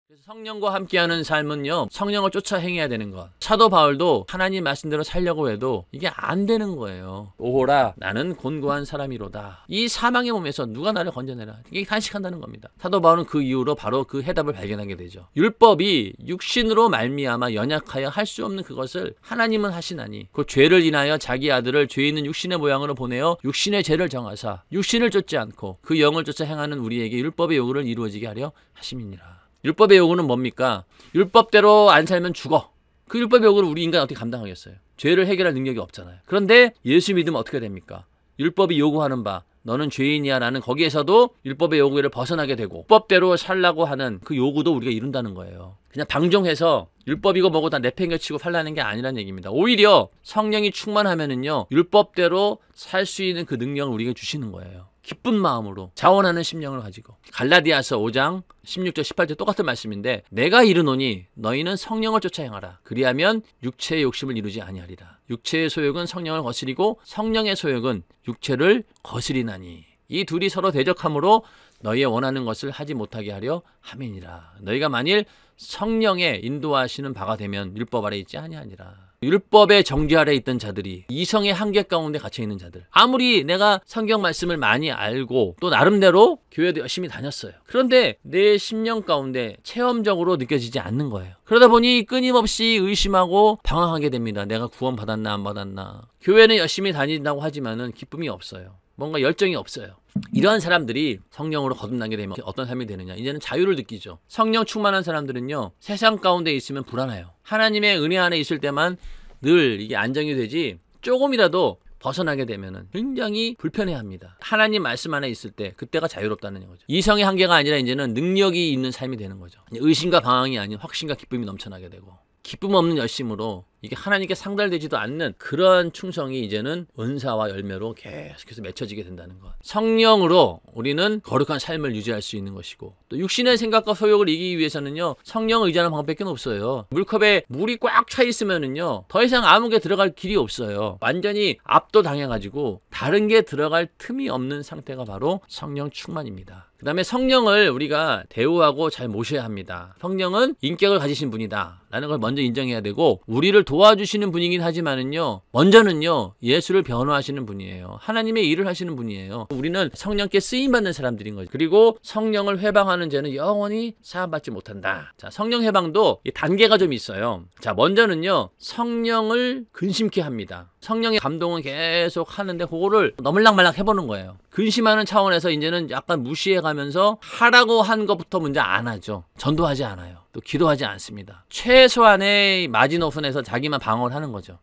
그래서 성령과 함께하는 삶은요, 성령을 쫓아 행해야 되는 것. 사도 바울도 하나님 말씀대로 살려고 해도 이게 안 되는 거예요. 오호라 나는 곤고한 사람이로다. 이 사망의 몸에서 누가 나를 건져내라. 이게 탄식한다는 겁니다. 사도 바울은 그 이후로 바로 그 해답을 발견하게 되죠. 율법이 육신으로 말미암아 연약하여 할 수 없는 그것을 하나님은 하시나니 그 죄를 인하여 자기 아들을 죄 있는 육신의 모양으로 보내어 육신의 죄를 정하사 육신을 쫓지 않고 그 영을 쫓아 행하는 우리에게 율법의 요구를 이루어지게 하려 하심이니라. 율법의 요구는 뭡니까? 율법대로 안 살면 죽어. 그 율법의 요구를 우리 인간이 어떻게 감당하겠어요? 죄를 해결할 능력이 없잖아요. 그런데 예수 믿으면 어떻게 됩니까? 율법이 요구하는 바 너는 죄인이야 라는 거기에서도 율법의 요구를 벗어나게 되고 율법대로 살라고 하는 그 요구도 우리가 이룬다는 거예요. 그냥 방종해서 율법이고 뭐고 다 내팽개치고 살라는 게 아니란 얘기입니다. 오히려 성령이 충만하면은요, 율법대로 살 수 있는 그 능력을 우리에게 주시는 거예요. 기쁜 마음으로 자원하는 심령을 가지고. 갈라디아서 5장 16절 18절 똑같은 말씀인데 내가 이르노니 너희는 성령을 쫓아 행하라. 그리하면 육체의 욕심을 이루지 아니하리라. 육체의 소욕은 성령을 거스리고 성령의 소욕은 육체를 거스리나니 이 둘이 서로 대적함으로 너희의 원하는 것을 하지 못하게 하려 함이니라. 너희가 만일 성령의 인도하시는 바가 되면 율법 아래 있지 아니하니라. 율법의 정죄 아래 있던 자들이 이성의 한계 가운데 갇혀있는 자들, 아무리 내가 성경 말씀을 많이 알고 또 나름대로 교회도 열심히 다녔어요. 그런데 내 심령 가운데 체험적으로 느껴지지 않는 거예요. 그러다 보니 끊임없이 의심하고 방황하게 됩니다. 내가 구원 받았나 안 받았나. 교회는 열심히 다닌다고 하지만은 기쁨이 없어요. 뭔가 열정이 없어요. 이러한 사람들이 성령으로 거듭나게 되면 어떤 삶이 되느냐, 이제는 자유를 느끼죠. 성령 충만한 사람들은요, 세상 가운데 있으면 불안해요. 하나님의 은혜 안에 있을 때만 늘 이게 안정이 되지 조금이라도 벗어나게 되면은 굉장히 불편해합니다. 하나님 말씀 안에 있을 때 그때가 자유롭다는 거죠. 이성의 한계가 아니라 이제는 능력이 있는 삶이 되는 거죠. 의심과 방황이 아닌 확신과 기쁨이 넘쳐나게 되고, 기쁨 없는 열심으로 이게 하나님께 상달되지도 않는 그런 충성이 이제는 은사와 열매로 계속해서 맺혀지게 된다는 것. 성령으로 우리는 거룩한 삶을 유지할 수 있는 것이고, 또 육신의 생각과 소욕을 이기기 위해서는요, 성령을 의지하는 방법밖에 없어요. 물컵에 물이 꽉 차 있으면은요, 더 이상 아무 게 들어갈 길이 없어요. 완전히 압도당해가지고 다른 게 들어갈 틈이 없는 상태가 바로 성령 충만입니다. 그 다음에 성령을 우리가 대우하고 잘 모셔야 합니다. 성령은 인격을 가지신 분이다 라는 걸 먼저 인정해야 되고, 우리를 도와주시는 분이긴 하지만은요, 먼저는요, 예수를 변호하시는 분이에요. 하나님의 일을 하시는 분이에요. 우리는 성령께 쓰임받는 사람들인 거죠. 그리고 성령을 회방하는 죄는 영원히 사함받지 못한다. 자, 성령 회방도 단계가 좀 있어요. 자, 먼저는요, 성령을 근심케 합니다. 성령의 감동은 계속 하는데 그거를 너물락말락 해보는 거예요. 근심하는 차원에서 이제는 약간 무시해가면서 하라고 한 것부터 먼저 안 하죠. 전도하지 않아요. 또 기도하지 않습니다. 최소한의 마지노선에서 자기만 방어를 하는 거죠.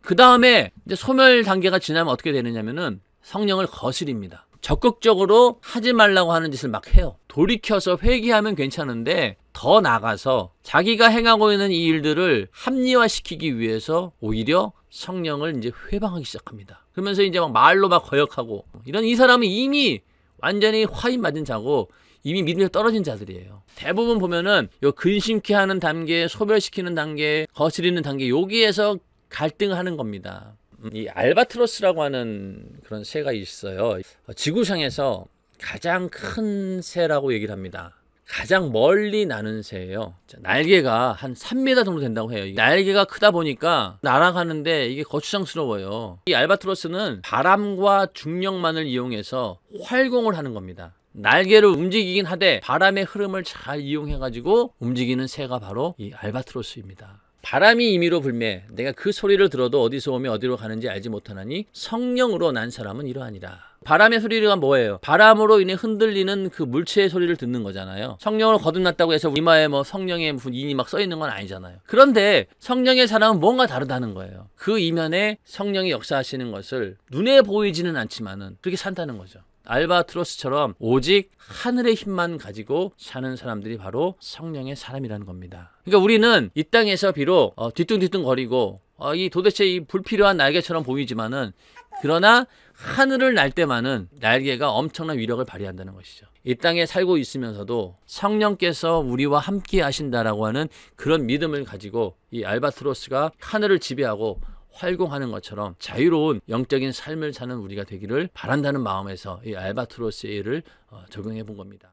그 다음에 이제 소멸 단계가 지나면 어떻게 되느냐면은 성령을 거스립니다. 적극적으로 하지 말라고 하는 짓을 막 해요. 돌이켜서 회개하면 괜찮은데 더 나가서 자기가 행하고 있는 이 일들을 합리화시키기 위해서 오히려 성령을 이제 회방하기 시작합니다. 그러면서 이제 막 말로 막 거역하고, 이런 이 사람은 이미 완전히 화인 맞은 자고 이미 믿음에 떨어진 자들이에요. 대부분 보면은 요 근심케 하는 단계, 소멸시키는 단계, 거스리는 단계, 여기에서 갈등을 하는 겁니다. 이 알바트로스라고 하는 그런 새가 있어요. 지구상에서 가장 큰 새라고 얘기를 합니다. 가장 멀리 나는 새예요. 날개가 한 3m 정도 된다고 해요. 날개가 크다 보니까 날아가는데 이게 거추장스러워요. 이 알바트로스는 바람과 중력만을 이용해서 활공을 하는 겁니다. 날개를 움직이긴 하되 바람의 흐름을 잘 이용해가지고 움직이는 새가 바로 이 알바트로스입니다. 바람이 임의로 불매 내가 그 소리를 들어도 어디서 오며 어디로 가는지 알지 못하나니 성령으로 난 사람은 이러하니라. 바람의 소리가 뭐예요? 바람으로 인해 흔들리는 그 물체의 소리를 듣는 거잖아요. 성령을 거듭났다고 해서 이마에 뭐 성령의 무슨 인이 막 써 있는 건 아니잖아요. 그런데 성령의 사람은 뭔가 다르다는 거예요. 그 이면에 성령이 역사하시는 것을 눈에 보이지는 않지만은 그렇게 산다는 거죠. 알바트로스처럼 오직 하늘의 힘만 가지고 사는 사람들이 바로 성령의 사람이라는 겁니다. 그러니까 우리는 이 땅에서 비록 뒤뚱뒤뚱거리고 이 도대체 이 불필요한 날개처럼 보이지만은, 그러나 하늘을 날 때만은 날개가 엄청난 위력을 발휘한다는 것이죠. 이 땅에 살고 있으면서도 성령께서 우리와 함께 하신다라고 하는 그런 믿음을 가지고 이 알바트로스가 하늘을 지배하고 활공하는 것처럼 자유로운 영적인 삶을 사는 우리가 되기를 바란다는 마음에서 이 알바트로스의 일을 적용해 본 겁니다.